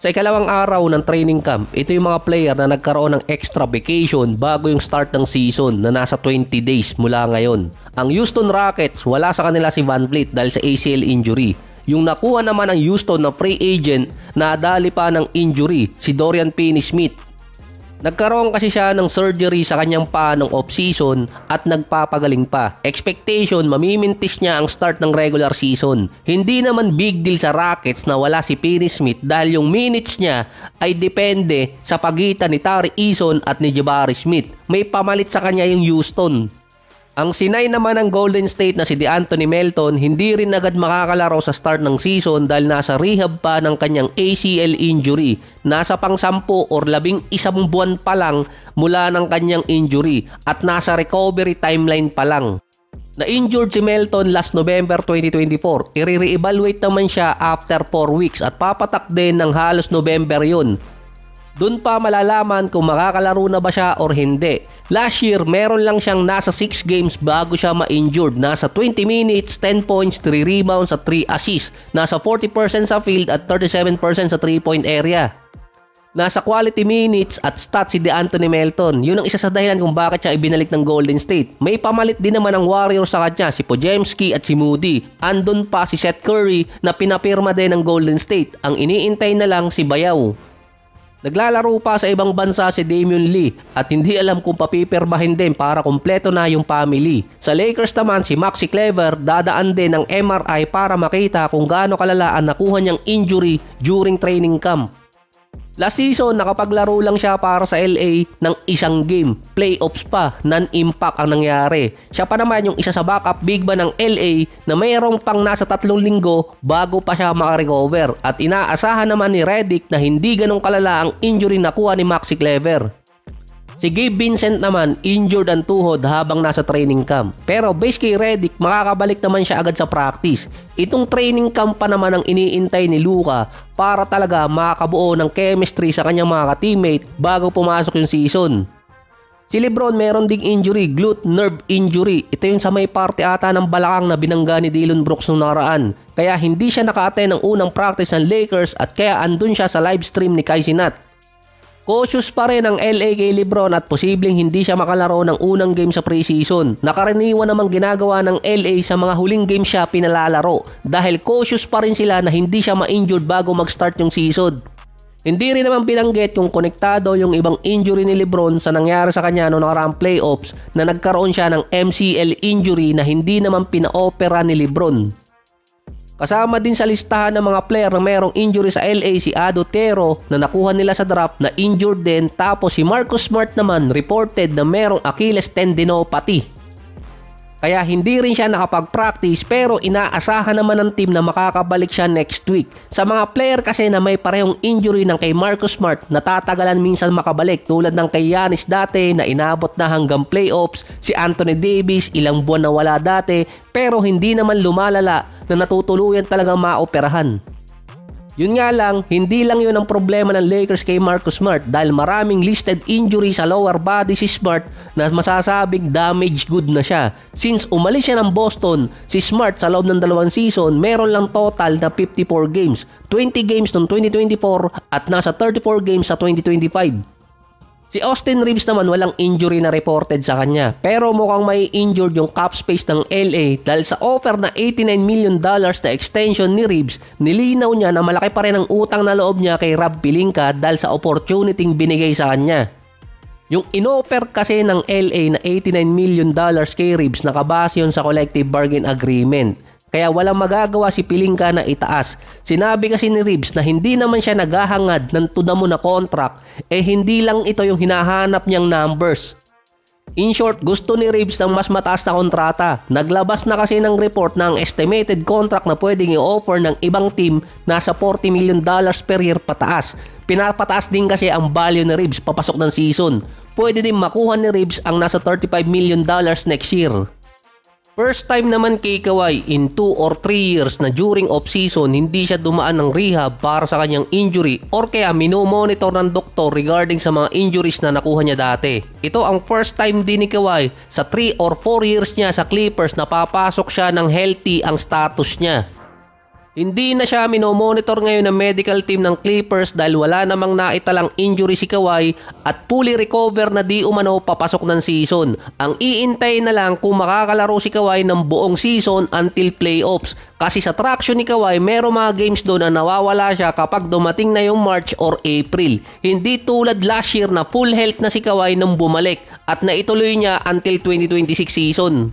Sa ikalawang araw ng training camp, ito yung mga player na nagkaroon ng extra vacation bago yung start ng season na nasa 20 days mula ngayon. Ang Houston Rockets, wala sa kanila si VanVleet dahil sa ACL injury. Yung nakuha naman ng Houston na free agent, nadali pa ng injury, si Dorian Finney-Smith. Nagkaroon kasi siya ng surgery sa kanyang paa ng off-season at nagpapagaling pa. Expectation, mamimintis niya ang start ng regular season. Hindi naman big deal sa Rockets na wala si Finney-Smith dahil yung minutes niya ay depende sa pagitan ni Tari Eason at ni Jabari Smith. May pamalit sa kanya yung Houston. Ang sinay naman ng Golden State na si DeAnthony Melton hindi rin agad makakalaro sa start ng season dahil nasa rehab pa ng kanyang ACL injury. Nasa pang 10 or 11 buwan pa lang mula ng kanyang injury at nasa recovery timeline pa lang. Na-injured si Melton last November 2024. I-re-evaluate naman siya after 4 weeks at papatak din ng halos November yun. Doon pa malalaman kung makakalaro na ba siya or hindi. Last year, meron lang siyang nasa 6 games bago siya ma-injured. Nasa 20 minutes, 10 points, 3 rebounds at 3 assists. Nasa 40% sa field at 37% sa 3-point area. Nasa quality minutes at stats si DeAnthony Melton. Yun ang isa sa dahilan kung bakit siya ibinalik ng Golden State. May pamalit din naman ang Warriors sa kanya, si Podziemski at si Moody. Andun pa si Seth Curry na pinapirma din ng Golden State. Ang iniintay na lang si Bayao. Naglalaro pa sa ibang bansa si Damian Lee at hindi alam kung papipirmahin din para kumpleto na yung family. Sa Lakers naman si Maxi Kleber dadaan din ng MRI para makita kung gaano kalala ang nakuha niyang injury during training camp. Last season, nakapaglaro lang siya para sa LA ng isang game. Playoffs pa, non-impact ang nangyari. Siya pa naman yung isa sa backup big man ng LA na mayroong pang nasa 3 linggo bago pa siya makarecover. At inaasahan naman ni Redick na hindi ganong kalala ang injury na kuha ni Maxi Kleber. Si Gabe Vincent naman, injured ang tuhod habang nasa training camp. Pero base kay Redick, makakabalik naman siya agad sa practice. Itong training camp pa naman ang iniintay ni Luka para talaga makakabuo ng chemistry sa kanyang mga ka-teammate bago pumasok yung season. Si Lebron meron ding injury, glute nerve injury. Ito yung sa may parte ata ng balakang na binangga ni Dillon Brooks nung nakaraan. Kaya hindi siya naka-attend ng unang practice ng Lakers at kaya andun siya sa live stream ni Kai Cenat. Cautious pa rin ang LA kay Lebron at posibleng hindi siya makalaro ng unang game sa preseason. Nakaraniwan namang ginagawa ng LA sa mga huling game siya pinalalaro dahil cautious pa rin sila na hindi siya ma-injured bago mag-start yung season. Hindi rin naman binanggit kung konektado yung ibang injury ni Lebron sa nangyari sa kanya noong nakaraang playoffs na nagkaroon siya ng MCL injury na hindi naman pina-opera ni Lebron. Kasama din sa listahan ng mga player na mayroong injury sa LA si Ado Tero na nakuha nila sa draft na injured din, tapos si Marcus Smart naman reported na mayroong Achilles tendinopathy. Kaya hindi rin siya nakapag-practice pero inaasahan naman ng team na makakabalik siya next week. Sa mga player kasi na may parehong injury ng kay Marcus Smart, natatagalan minsan makabalik tulad ng kay Giannis dati na inabot na hanggang playoffs, si Anthony Davis ilang buwan na wala dati pero hindi naman lumalala na natutuluyan talagang maoperahan. Yun nga lang, hindi lang yun ang problema ng Lakers kay Marcus Smart dahil maraming listed injury sa lower body si Smart na masasabing damage good na siya. Since umalis siya ng Boston, si Smart sa loob ng 2 season, meron lang total na 54 games. 20 games noong 2024 at nasa 34 games sa 2025. Si Austin Reeves naman walang injury na reported sa kanya pero mukhang may injured yung cap space ng LA dahil sa offer na $89 million na extension ni Reeves, nilinaw niya na malaki pa rin ang utang na loob niya kay Rob Pelinka dahil sa opportunity binigay sa kanya. Yung inoffer kasi ng LA na $89 million kay Reeves nakabase yun sa collective bargain agreement. Kaya walang magagawa si Pelinka na itaas. Sinabi kasi ni Reeves na hindi naman siya naghahangad ng tudamo na contract, hindi lang ito yung hinahanap niyang numbers. In short, gusto ni Reeves ng mas mataas na kontrata. Naglabas na kasi ng report na ang estimated contract na pwedeng i-offer ng ibang team nasa $40 million per year pataas. Pinapataas din kasi ang value ni Reeves papasok ng season. Pwede din makuha ni Reeves ang nasa $35 million next year. First time naman kay Kawhi in 2 or 3 years na during off-season hindi siya dumaan ng rehab para sa kanyang injury or kaya minomonitor ng doktor regarding sa mga injuries na nakuha niya dati. Ito ang first time din ni Kawhi sa 3 or 4 years niya sa Clippers na papasok siya ng healthy ang status niya. Hindi na siya minomonitor ngayon ng medical team ng Clippers dahil wala namang naitalang injury si Kawhi at fully recover na di umano papasok ng season. Ang iintay na lang kung makakalaro si Kawhi ng buong season until playoffs. Kasi sa traction ni Kawhi, merong mga games doon na nawawala siya kapag dumating na yung March or April. Hindi tulad last year na full health na si Kawhi nung bumalik at naituloy niya until 2026 season.